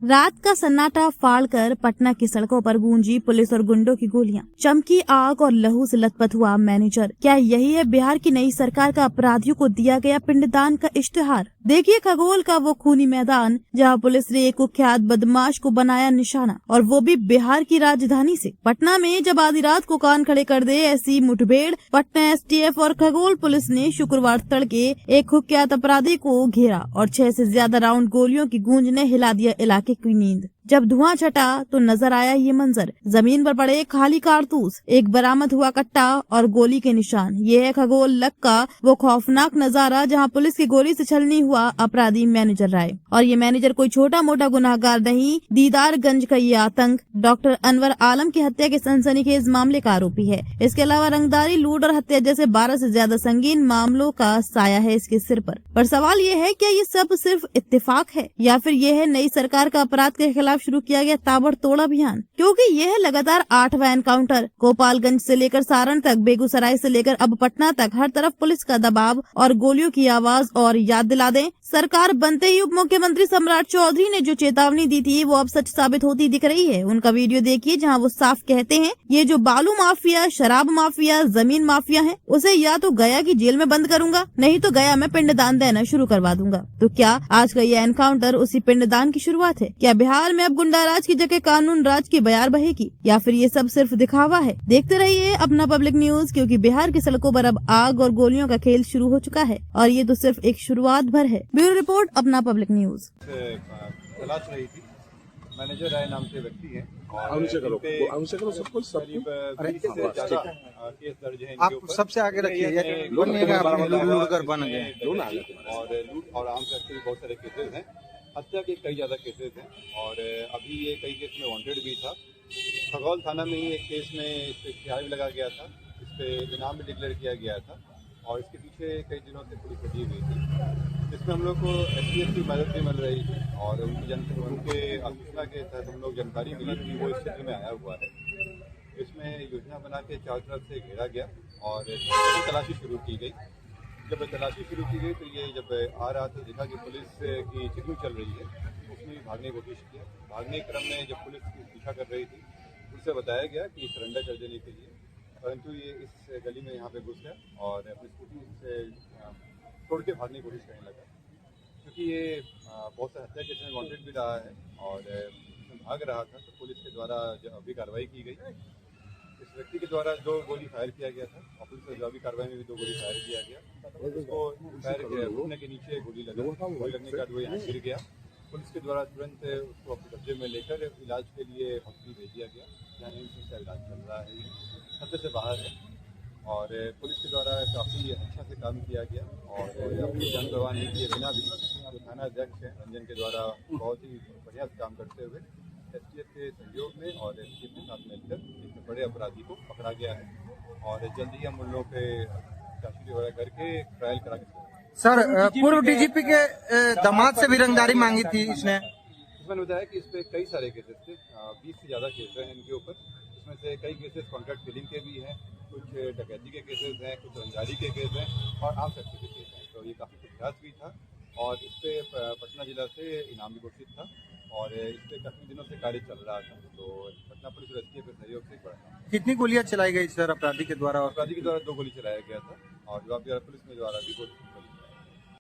रात का सन्नाटा फाड़कर पटना की सड़कों पर गूंजी पुलिस और गुंडों की गोलियां, चमकी आग और लहू से लथपथ हुआ मैनेजर। क्या यही है बिहार की नई सरकार का अपराधियों को दिया गया पिंडदान का इश्तिहार? देखिए खगोल का वो खूनी मैदान जहां पुलिस ने एक कुख्यात बदमाश को बनाया निशाना, और वो भी बिहार की राजधानी से। पटना में जब आधी रात को कान खड़े कर दे ऐसी मुठभेड़, पटना एसटीएफ और खगोल पुलिस ने शुक्रवार तड़के एक कुख्यात अपराधी को घेरा और 6 से ज्यादा राउंड गोलियों की गूंज ने हिला दिया इलाके की नींद। जब धुआं छटा तो नजर आया ये मंजर, जमीन पर पड़े खाली कारतूस, एक बरामद हुआ कट्टा और गोली के निशान। ये है खगोल लक का वो खौफनाक नजारा जहां पुलिस की गोली से छलनी हुआ अपराधी मैनेजर राय। और ये मैनेजर कोई छोटा मोटा गुनाहगार नहीं, दीदारगंज का ये आतंक डॉक्टर अनवर आलम की हत्या के सनसनीखेज मामले का आरोपी है। इसके अलावा रंगदारी, लूट और हत्या जैसे 12 से ज्यादा संगीन मामलों का साया है इसके सिर पर सवाल ये है, क्या ये सब सिर्फ इत्तेफाक है या फिर ये है नई सरकार का अपराध के खिलाफ शुरू किया गया ताबड़तोड़ अभियान? क्योंकि यह है लगातार 8वां एनकाउंटर। गोपालगंज से लेकर सारण तक, बेगूसराय से लेकर अब पटना तक, हर तरफ पुलिस का दबाव और गोलियों की आवाज। और याद दिला दें, सरकार बनते ही उप मुख्यमंत्री सम्राट चौधरी ने जो चेतावनी दी थी वो अब सच साबित होती दिख रही है। उनका वीडियो देखिए जहां वो साफ कहते हैं, ये जो बालू माफिया, शराब माफिया, जमीन माफिया है, उसे या तो गया की जेल में बंद करूंगा, नहीं तो गया में पिंडदान देना शुरू करवा दूंगा। तो क्या आज का ये एनकाउंटर उसी पिंडदान की शुरुआत है? क्या बिहार में अब गुंडा राज की जगह कानून राज की बयार बहेगी, या फिर ये सब सिर्फ दिखावा है? देखते रहिए अपना पब्लिक न्यूज, क्योंकि बिहार की सड़कों पर अब आग और गोलियों का खेल शुरू हो चुका है और ये तो सिर्फ एक शुरुआत भर है। ब्यूरो रिपोर्ट, अपना पब्लिक न्यूज। तलाश रही थी, मैनेजर राय नाम से व्यक्ति है और केस दर्ज है। आप सबसे आगे रखिए, लूट कर बन गए और लूट और आर्म्स एक्ट के बहुत सारे केसेस हैं, हत्या के कई ज़्यादा केसेस हैं और अभी ये कई केस में वांटेड भी था। खगौल थाना में ही एक केस में इस पर एफआईआर भी लगा गया था, इस पर इनाम भी डिक्लेयर किया गया था और इसके पीछे कई दिनों से पुलिस लगी हुई थी। इसमें हम लोग को एसटीएफ की मदद भी मिल रही थी और उनके सूचना के तहत हम लोग जानकारी मिली कि वो इस क्षेत्र में आया हुआ है। इसमें योजना बना के चारों तरफ से घेरा गया और तलाशी शुरू की गई। जब तलाशी शुरू की गई तो ये जब आ रहा था देखा कि पुलिस की चेकिंग चल रही है, उसमें भी भागने की कोशिश किया। भागने के क्रम में जब पुलिस की पीछा कर रही थी, उनसे बताया गया कि सरेंडर कर देने के लिए, परंतु ये इस गली में यहाँ पे घुस गया और अपनी स्कूटी से तोड़ के भागने की कोशिश करने लगा। क्योंकि ये बहुत से हत्या केस में वांटेड भी रहा है और भाग रहा था, तो पुलिस के द्वारा अभी कार्रवाई की गई। इस व्यक्ति के द्वारा 2 गोली फायर किया गया था और पुलिस की जवाबी कार्रवाई में भी 2 गोली फायर किया गया। उसको फायर घुटने के नीचे गोली लगने के बाद वो यहाँ गिर गया। पुलिस के द्वारा तुरंत उसको अपने कब्जे में लेकर इलाज के लिए हॉस्पिटल भेज दिया गया, जहाँ एम्स का इलाज चल रहा है। ये खतरे से बाहर है और पुलिस के द्वारा काफ़ी अच्छा से काम किया गया और अपनी जान परवाह नहीं किए बिना भी जो थाना अध्यक्ष हैं रंजन के द्वारा बहुत ही बढ़िया से काम करते हुए एसटीएफ के सहयोग में और एसटीएफ के साथ मिलकर एक बड़े अपराधी को पकड़ा गया है और जल्दी हम उन लोगों पे चार्जशीट वगैरह करके ट्रायल करा के। सर, पूर्व डीजीपी के दामाद से भी रंगदारी मांगी थी इसने। इसमें बताया कि इस पे कई सारे केसेस थे, 20 से ज़्यादा केस हैं इनके ऊपर। इसमें से कई केसेस कॉन्ट्रैक्ट फिलिंग के भी हैं, कुछ डकैती के केसेस हैं, कुछ रंगदारी के केस हैं और आर्म्स एक्ट के केस हैं। तो ये काफ़ी कुख्यात भी था और इस पर पटना जिला से इनाम भी घोषित था और इस पर काफ़ी दिनों से कार्य चल रहा था। तो पटना पुलिस और एसटीएफ के सहयोग से बढ़ा। कितनी गोलियां चलाई गई सर अपराधी के द्वारा? अपराधी के द्वारा 2 गोली चलाया गया था और जवाबी पुलिस के द्वारा भी